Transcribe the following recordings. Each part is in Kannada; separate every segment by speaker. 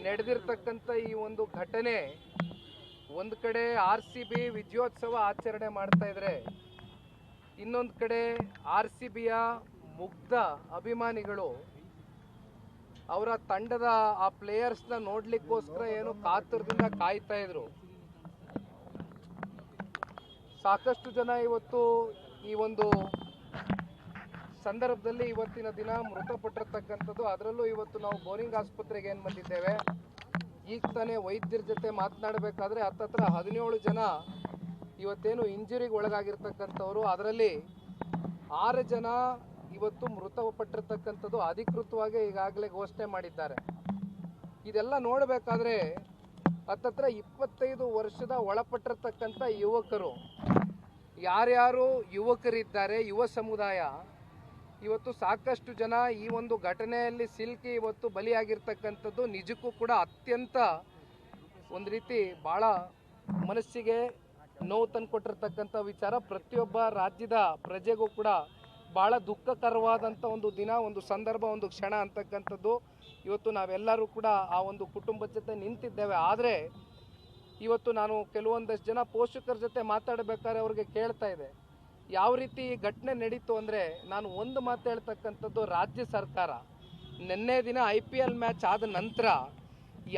Speaker 1: ನಡೆದಿರ್ತಕ್ಕಂಥ ಈ ಒಂದು ಘಟನೆ ಒಂದು ಕಡೆ RCB ವಿಜಯೋತ್ಸವ ಆಚರಣೆ ಮಾಡ್ತಾ ಇದ್ರೆ, ಇನ್ನೊಂದು ಕಡೆ RCBಯ ಮುಗ್ಧ ಅಭಿಮಾನಿಗಳು ಅವರ ತಂಡದ ಆ ಪ್ಲೇಯರ್ಸ್ನ ನೋಡ್ಲಿಕ್ಕೋಸ್ಕರ ಏನು ಕಾತುರದಿಂದ ಕಾಯ್ತಾ ಇದ್ರು. ಸಾಕಷ್ಟು ಜನ ಇವತ್ತು ಈ ಒಂದು ಸಂದರ್ಭದಲ್ಲಿ ಇವತ್ತಿನ ದಿನ ಮೃತಪಟ್ಟಿರ್ತಕ್ಕಂಥದ್ದು. ಅದರಲ್ಲೂ ಇವತ್ತು ನಾವು ಬೋರಿಂಗ್ ಆಸ್ಪತ್ರೆಗೆ ಏನು ಬಂದಿದ್ದೇವೆ, ಈಗ ತಾನೇ ವೈದ್ಯರ ಜೊತೆ ಮಾತನಾಡಬೇಕಾದ್ರೆ ಹತ್ತತ್ರ 17 ಜನ ಇವತ್ತೇನು ಇಂಜುರಿಗೆ ಒಳಗಾಗಿರ್ತಕ್ಕಂಥವ್ರು, ಅದರಲ್ಲಿ 6 ಜನ ಇವತ್ತು ಮೃತಪಟ್ಟಿರ್ತಕ್ಕಂಥದ್ದು ಅಧಿಕೃತವಾಗಿ ಈಗಾಗಲೇ ಘೋಷಣೆ ಮಾಡಿದ್ದಾರೆ. ಇದೆಲ್ಲ ನೋಡಬೇಕಾದ್ರೆ ಹತ್ತತ್ರ 25 ವರ್ಷದ ಒಳಪಟ್ಟಿರ್ತಕ್ಕಂಥ ಯುವಕರು, ಯಾರ್ಯಾರು ಯುವಕರಿದ್ದಾರೆ, ಯುವ ಸಮುದಾಯ ಇವತ್ತು ಸಾಕಷ್ಟು ಜನ ಈ ಒಂದು ಘಟನೆಯಲ್ಲಿ ಸಿಲುಕಿ ಇವತ್ತು ಬಲಿಯಾಗಿರ್ತಕ್ಕಂಥದ್ದು ನಿಜಕ್ಕೂ ಕೂಡ ಅತ್ಯಂತ ಒಂದು ರೀತಿ ಭಾಳ ಮನಸ್ಸಿಗೆ ನೋವು ತಂದುಕೊಟ್ಟಿರ್ತಕ್ಕಂಥ ವಿಚಾರ. ಪ್ರತಿಯೊಬ್ಬ ರಾಜ್ಯದ ಪ್ರಜೆಗೂ ಕೂಡ ಭಾಳ ದುಃಖಕರವಾದಂಥ ಒಂದು ದಿನ, ಒಂದು ಸಂದರ್ಭ, ಒಂದು ಕ್ಷಣ ಅಂತಕ್ಕಂಥದ್ದು. ಇವತ್ತು ನಾವೆಲ್ಲರೂ ಕೂಡ ಆ ಒಂದು ಕುಟುಂಬದ ಜೊತೆ ನಿಂತಿದ್ದೇವೆ. ಆದರೆ ಇವತ್ತು ನಾನು ಕೆಲವೊಂದಷ್ಟು ಜನ ಪೋಷಕರ ಜೊತೆ ಮಾತಾಡಬೇಕಾದ್ರೆ ಅವ್ರಿಗೆ ಕೇಳ್ತಾ ಇದೆ, ಯಾವ ರೀತಿ ಘಟನೆ ನಡೀತು ಅಂದರೆ ನಾನು ಒಂದು ಮಾತು ಹೇಳ್ತಕ್ಕಂಥದ್ದು, ರಾಜ್ಯ ಸರ್ಕಾರ ನಿನ್ನೆ ದಿನ IPL ಮ್ಯಾಚ್ ಆದ ನಂತರ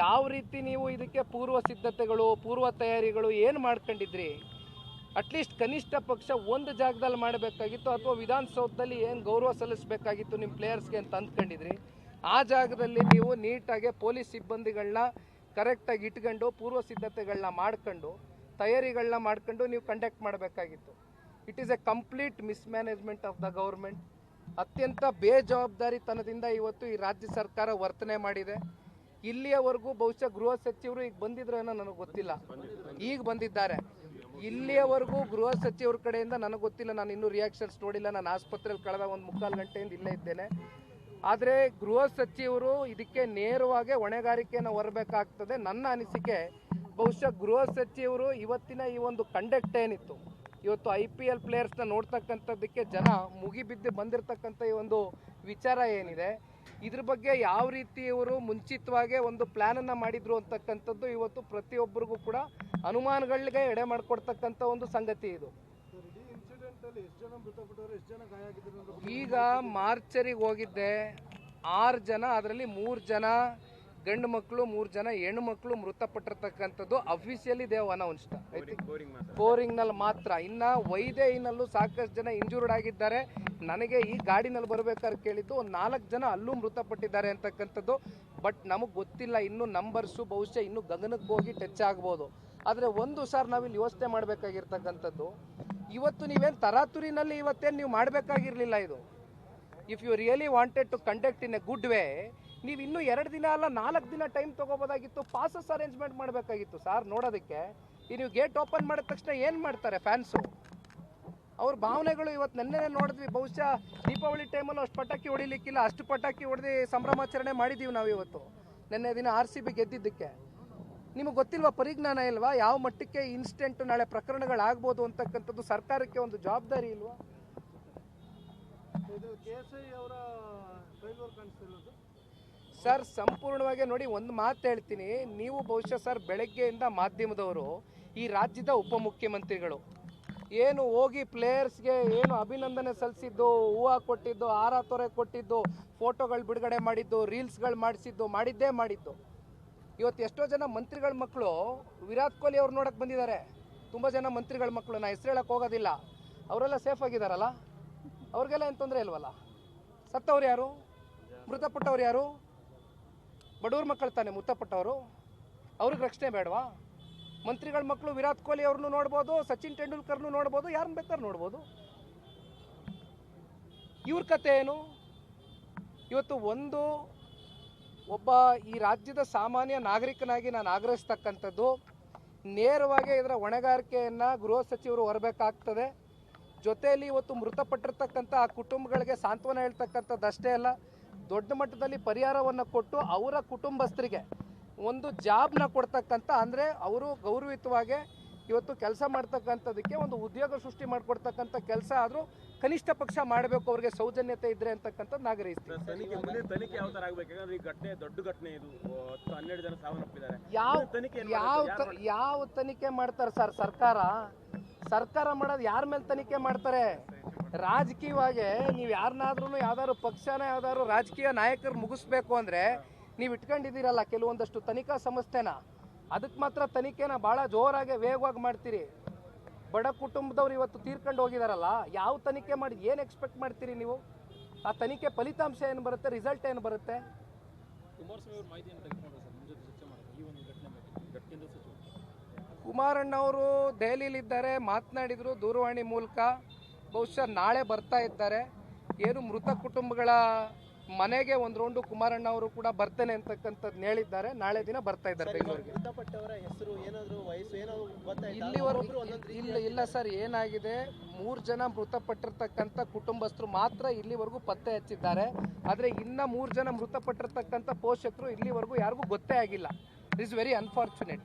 Speaker 1: ಯಾವ ರೀತಿ ನೀವು ಇದಕ್ಕೆ ಪೂರ್ವ ಸಿದ್ಧತೆಗಳು, ಪೂರ್ವ ತಯಾರಿಗಳು ಏನು ಮಾಡ್ಕೊಂಡಿದ್ರಿ? ಅಟ್ಲೀಸ್ಟ್ ಕನಿಷ್ಠ ಪಕ್ಷ ಒಂದು ಜಾಗದಲ್ಲಿ ಮಾಡಬೇಕಾಗಿತ್ತು, ಅಥವಾ ವಿಧಾನಸೌಧದಲ್ಲಿ ಏನು ಗೌರವ ಸಲ್ಲಿಸಬೇಕಾಗಿತ್ತು ನಿಮ್ಮ ಪ್ಲೇಯರ್ಸ್ಗೆ ಅಂತ ಅಂದ್ಕೊಂಡಿದ್ರಿ. ಆ ಜಾಗದಲ್ಲಿ ನೀವು ನೀಟಾಗಿ ಪೊಲೀಸ್ ಸಿಬ್ಬಂದಿಗಳನ್ನ ಕರೆಕ್ಟಾಗಿ ಇಟ್ಕೊಂಡು ಪೂರ್ವ ಸಿದ್ಧತೆಗಳನ್ನ ಮಾಡ್ಕೊಂಡು ತಯಾರಿಗಳನ್ನ ಮಾಡ್ಕೊಂಡು ನೀವು ಕಂಡಕ್ಟ್ ಮಾಡಬೇಕಾಗಿತ್ತು. It is A complete mismanagement of the government. ಅತ್ಯಂತ ಬೇಜವಾಬ್ದಾರಿತನದಿಂದ ಇವತ್ತು ಈ ರಾಜ್ಯ ಸರ್ಕಾರ ವರ್ತನೆ ಮಾಡಿದೆ. ಇಲ್ಲಿಯವರೆಗೂ ಬಹುಶಃ ಗೃಹ ಸಚಿವರು ಈಗ ಬಂದಿದ್ರು ಏನೋ ನನಗೆ ಗೊತ್ತಿಲ್ಲ, ಈಗ ಬಂದಿದ್ದಾರೆ. ಇಲ್ಲಿಯವರೆಗೂ ಗೃಹ ಸಚಿವರ ಕಡೆಯಿಂದ ನನಗೆ ಗೊತ್ತಿಲ್ಲ, ನಾನು ಇನ್ನೂ ರಿಯಾಕ್ಷನ್ಸ್ ನೋಡಿಲ್ಲ. ನಾನು ಆಸ್ಪತ್ರೆಯಲ್ಲಿ ಕಳೆದ 1-3 ಗಂಟೆಯಿಂದ ಇಲ್ಲೇ ಇದ್ದೇನೆ. ಆದರೆ ಗೃಹ ಸಚಿವರು ಇದಕ್ಕೆ ನೇರವಾಗಿ ಹೊಣೆಗಾರಿಕೆಯನ್ನು ಹೊರಬೇಕಾಗ್ತದೆ. ನನ್ನ ಅನಿಸಿಕೆ ಬಹುಶಃ ಗೃಹ ಸಚಿವರು ಇವತ್ತಿನ ಈ ಒಂದು ಕಂಡಕ್ಟ್ ಏನಿತ್ತು, ಇವತ್ತು IPL ಪ್ಲೇಯರ್ಸ್ನ ನೋಡ್ತಕ್ಕಂಥದ್ದಕ್ಕೆ ಜನ ಮುಗಿಬಿದ್ದು ಬಂದಿರತಕ್ಕಂಥ ಈ ಒಂದು ವಿಚಾರ ಏನಿದೆ, ಇದ್ರ ಬಗ್ಗೆ ಯಾವ ರೀತಿ ಇವರು ಮುಂಚಿತವಾಗಿ ಒಂದು ಪ್ಲ್ಯಾನನ್ನು ಮಾಡಿದ್ರು ಅಂತಕ್ಕಂಥದ್ದು ಇವತ್ತು ಪ್ರತಿಯೊಬ್ಬರಿಗೂ ಕೂಡ ಅನುಮಾನಗಳಿಗೆ ಎಡೆ ಮಾಡಿಕೊಡ್ತಕ್ಕಂಥ ಒಂದು ಸಂಗತಿ ಇದು. ಈಗ ಮಾರ್ಚರಿಗೆ ಹೋಗಿದ್ದೆ, 6 ಜನ, ಅದರಲ್ಲಿ 3 ಜನ ಗಂಡು ಮಕ್ಕಳು, 3 ಜನ ಹೆಣ್ಣು ಮಕ್ಕಳು ಮೃತಪಟ್ಟಿರ್ತಕ್ಕಂಥದ್ದು ಅಫಿಷಿಯಲಿ ದೇವ್ ಅನೌನ್ಸ್ಡ್. ಬೋರಿಂಗ್ನಲ್ಲಿ ಮಾತ್ರ. ಇನ್ನು ವೈದೇಹಿನಲ್ಲೂ ಸಾಕಷ್ಟು ಜನ ಇಂಜೂರ್ಡ್ ಆಗಿದ್ದಾರೆ. ನನಗೆ ಈ ಗಾಡಿನಲ್ಲಿ ಬರಬೇಕಾದ್ರೆ ಕೇಳಿದ್ದು 4 ಜನ ಅಲ್ಲೂ ಮೃತಪಟ್ಟಿದ್ದಾರೆ ಅಂತಕ್ಕಂಥದ್ದು. ಬಟ್ ನಮಗೆ ಗೊತ್ತಿಲ್ಲ, ಇನ್ನೂ ನಂಬರ್ಸು ಬಹುಶಃ ಇನ್ನೂ ಗಗನಕ್ಕೆ ಹೋಗಿ ಟಚ್ ಆಗ್ಬೋದು. ಆದರೆ ಒಂದು ಸಾರ್ ನಾವಿಲ್ಲಿ ಯೋಚನೆ ಮಾಡಬೇಕಾಗಿರ್ತಕ್ಕಂಥದ್ದು, ಇವತ್ತು ನೀವೇನು ತರಾತುರಿನಲ್ಲಿ ಇವತ್ತೇನು ನೀವು ಮಾಡಬೇಕಾಗಿರಲಿಲ್ಲ ಇದು. If you really wanted to conduct in a good way, ನೀವು ಇನ್ನೂ 2 ದಿನ ಅಲ್ಲ 4 ದಿನ ಟೈಮ್ ತೊಗೋಬೋದಾಗಿತ್ತು. ಪಾಸಸ್ ಅರೇಂಜ್ಮೆಂಟ್ ಮಾಡಬೇಕಾಗಿತ್ತು ಸಾರ್. ನೋಡೋದಕ್ಕೆ ಈ ನೀವು ಗೇಟ್ ಓಪನ್ ಮಾಡಿದ ತಕ್ಷಣ ಏನು ಮಾಡ್ತಾರೆ ಫ್ಯಾನ್ಸು? ಅವ್ರ ಭಾವನೆಗಳು ಇವತ್ತು ನೆನ್ನೆ ನೋಡಿದ್ವಿ. ಬಹುಶಃ ದೀಪಾವಳಿ ಟೈಮಲ್ಲೂ ಅಷ್ಟು ಪಟಾಕಿ ಹೊಡಿಲಿಕ್ಕಿಲ್ಲ, ಅಷ್ಟು ಪಟಾಕಿ ಹೊಡೆದು ಸಂಭ್ರಮಾಚರಣೆ ಮಾಡಿದ್ದೀವಿ ನಾವು ಇವತ್ತು ನೆನ್ನೆ ದಿನ RCB ಗೆದ್ದಿದ್ದಕ್ಕೆ. ನಿಮಗೆ ಗೊತ್ತಿಲ್ವಾ, ಪರಿಜ್ಞಾನ ಇಲ್ವಾ ಯಾವ ಮಟ್ಟಕ್ಕೆ ಇನ್ಸ್ಟೆಂಟು ನಾಳೆ ಪ್ರಕರಣಗಳಾಗ್ಬೋದು ಅಂತಕ್ಕಂಥದ್ದು? ಸರ್ಕಾರಕ್ಕೆ ಒಂದು ಜವಾಬ್ದಾರಿ ಇಲ್ವಾ? ಸರ್ ಸಂಪೂರ್ಣವಾಗಿ ನೋಡಿ, ಒಂದು ಮಾತು ಹೇಳ್ತೀನಿ. ನೀವು ಬಹುಶಃ ಸರ್ ಬೆಳಗ್ಗೆಯಿಂದ ಮಾಧ್ಯಮದವರು, ಈ ರಾಜ್ಯದ ಉಪಮುಖ್ಯಮಂತ್ರಿಗಳು ಏನು ಹೋಗಿ ಪ್ಲೇಯರ್ಸ್ಗೆ ಏನು ಅಭಿನಂದನೆ ಸಲ್ಲಿಸಿದ್ದು, ಹೂವು ಕೊಟ್ಟಿದ್ದು, ಹಾರ ತೊರೆ ಕೊಟ್ಟಿದ್ದು, ಫೋಟೋಗಳು ಬಿಡುಗಡೆ ಮಾಡಿದ್ದು, ರೀಲ್ಸ್ಗಳು ಮಾಡಿಸಿದ್ದು, ಮಾಡಿದ್ದು. ಇವತ್ತು ಎಷ್ಟೋ ಜನ ಮಂತ್ರಿಗಳ ಮಕ್ಕಳು ವಿರಾಟ್ ಕೊಹ್ಲಿ ಅವ್ರು ನೋಡಕ್ಕೆ ಬಂದಿದ್ದಾರೆ. ತುಂಬ ಜನ ಮಂತ್ರಿಗಳ ಮಕ್ಕಳು, ನಾ ಹೆಸರು ಹೇಳಕ್ಕೆ ಹೋಗೋದಿಲ್ಲ, ಅವರೆಲ್ಲ ಸೇಫ್ ಆಗಿದ್ದಾರಲ್ಲ, ಅವ್ರಿಗೆಲ್ಲ ಏನು ತೊಂದರೆ ಇಲ್ವಲ್ಲ? ಸತ್ತವ್ರು ಯಾರು? ಮೃತಪಟ್ಟವ್ರು ಯಾರು? ಬಡವ್ರ ಮಕ್ಕಳು ತಾನೆ ಮೃತಪಟ್ಟವರು, ಅವ್ರಿಗೆ ರಕ್ಷಣೆ ಬೇಡವಾ? ಮಂತ್ರಿಗಳ ಮಕ್ಕಳು ವಿರಾಟ್ ಕೊಹ್ಲಿ ಅವ್ರನ್ನೂ ನೋಡ್ಬೋದು, ಸಚಿನ್ ತೆಂಡೂಲ್ಕರ್ನೂ ನೋಡ್ಬೋದು, ಯಾರನ್ನ ಬೇಕಾದ್ರೂ ನೋಡ್ಬೋದು. ಇವ್ರ ಕತೆ ಏನು? ಇವತ್ತು ಒಬ್ಬ ಈ ರಾಜ್ಯದ ಸಾಮಾನ್ಯ ನಾಗರಿಕನಾಗಿ ನಾನು ಆಗ್ರಹಿಸ್ತಕ್ಕಂಥದ್ದು, ನೇರವಾಗಿ ಇದರ ಹೊಣೆಗಾರಿಕೆಯನ್ನು ಗೃಹ ಸಚಿವರು ಹೊರಬೇಕಾಗ್ತದೆ. ಜೊತೆಯಲ್ಲಿ ಇವತ್ತು ಮೃತಪಟ್ಟಿರ್ತಕ್ಕಂಥ ಆ ಕುಟುಂಬಗಳಿಗೆ ಸಾಂತ್ವನ ಹೇಳ್ತಕ್ಕಂಥದ್ದು ಅಷ್ಟೇ ಅಲ್ಲ, ದೊಡ್ಡ ಮಟ್ಟದಲ್ಲಿ ಪರಿಹಾರವನ್ನು ಕೊಟ್ಟು ಅವರ ಕುಟುಂಬಸ್ಥರಿಗೆ ಒಂದು ಜಾಬ್ನ ಕೊಡ್ತಕ್ಕಂಥ, ಅಂದರೆ ಅವರು ಗೌರವಿತವಾಗಿ ಇವತ್ತು ಕೆಲಸ ಮಾಡ್ತಕ್ಕಂಥದಕ್ಕೆ ಒಂದು ಉದ್ಯೋಗ ಸೃಷ್ಟಿ ಮಾಡಿಕೊಡ್ತಕ್ಕಂಥ ಕೆಲಸ ಆದರೂ ಕನಿಷ್ಠ ಪಕ್ಷ ಮಾಡಬೇಕು, ಅವ್ರಿಗೆ ಸೌಜನ್ಯತೆ ಇದ್ರೆ ಅಂತಕ್ಕಂಥದ್ದು ನಾಗರಿಸ್ತೀವಿ.
Speaker 2: ತನಿಖೆ ಯಾವ ತರ ಆಗ್ಬೇಕು? ಯಾಕಂದ್ರೆ ಈ ಘಟನೆ ದೊಡ್ಡ ಘಟನೆ, ಇದು 12 ಜನ ಸಾವನ್ನಪ್ಪಿದ್ದಾರೆ.
Speaker 1: ಯಾವ ತನಿಖೆ ಮಾಡ್ತಾರೆ ಸರ್? ಸರ್ಕಾರ ಮಾಡೋದು ಯಾರ ಮೇಲೆ ತನಿಖೆ ಮಾಡ್ತಾರೆ? ರಾಜಕೀಯವಾಗಿ ನೀವು ಯಾರನ್ನಾದ್ರೂ ಯಾವ್ದಾದ್ರು ಪಕ್ಷನ ಯಾವ್ದಾದ್ರು ರಾಜಕೀಯ ನಾಯಕರು ಮುಗಿಸ್ಬೇಕು ಅಂದ್ರೆ ನೀವು ಇಟ್ಕೊಂಡಿದ್ದೀರಲ್ಲ ಕೆಲವೊಂದಷ್ಟು ತನಿಖಾ ಸಂಸ್ಥೆನ, ಅದಕ್ಕೆ ಮಾತ್ರ ತನಿಖೆನ ಭಾಳ ಜೋರಾಗಿ ವೇಗವಾಗಿ ಮಾಡ್ತೀರಿ. ಬಡ ಕುಟುಂಬದವ್ರು ಇವತ್ತು ತೀರ್ಕೊಂಡು ಹೋಗಿದಾರಲ್ಲ, ಯಾವ ತನಿಖೆ ಮಾಡಿ ಏನು ಎಕ್ಸ್ಪೆಕ್ಟ್ ಮಾಡ್ತೀರಿ ನೀವು? ಆ ತನಿಖೆ ಫಲಿತಾಂಶ ಏನು ಬರುತ್ತೆ, ರಿಸಲ್ಟ್ ಏನು ಬರುತ್ತೆ? ಕುಮಾರಣ್ಣವರು ದೆಹಲಿಯಲ್ಲಿದ್ದಾರೆ, ಮಾತನಾಡಿದ್ರು ದೂರವಾಣಿ ಮೂಲಕ. ಬಹುಶಃ ನಾಳೆ ಬರ್ತಾ ಇದ್ದಾರೆ. ಏನು ಮೃತ ಕುಟುಂಬಗಳ ಮನೆಗೆ ಒಂದು ರೌಂಡು ಕುಮಾರಣ್ಣ ಅವರು ಕೂಡ ಬರ್ತೇನೆ ಅಂತಕ್ಕಂಥದ್ದು ಹೇಳಿದ್ದಾರೆ. ನಾಳೆ ದಿನ ಬರ್ತಾ ಇದ್ದಾರೆ ಬೆಂಗಳೂರಿಗೆ. ಇಲ್ಲಿವರೆಗೂ ಇಲ್ಲ ಸರ್, ಏನಾಗಿದೆ, 3 ಜನ ಮೃತಪಟ್ಟಿರ್ತಕ್ಕಂಥ ಕುಟುಂಬಸ್ಥರು ಮಾತ್ರ ಇಲ್ಲಿವರೆಗೂ ಪತ್ತೆ ಹಚ್ಚಿದ್ದಾರೆ. ಆದರೆ ಇನ್ನ 3 ಜನ ಮೃತಪಟ್ಟಿರ್ತಕ್ಕಂಥ ಪೋಷಕರು ಇಲ್ಲಿವರೆಗೂ ಯಾರಿಗೂ ಗೊತ್ತೇ ಆಗಿಲ್ಲ. It is very unfortunate.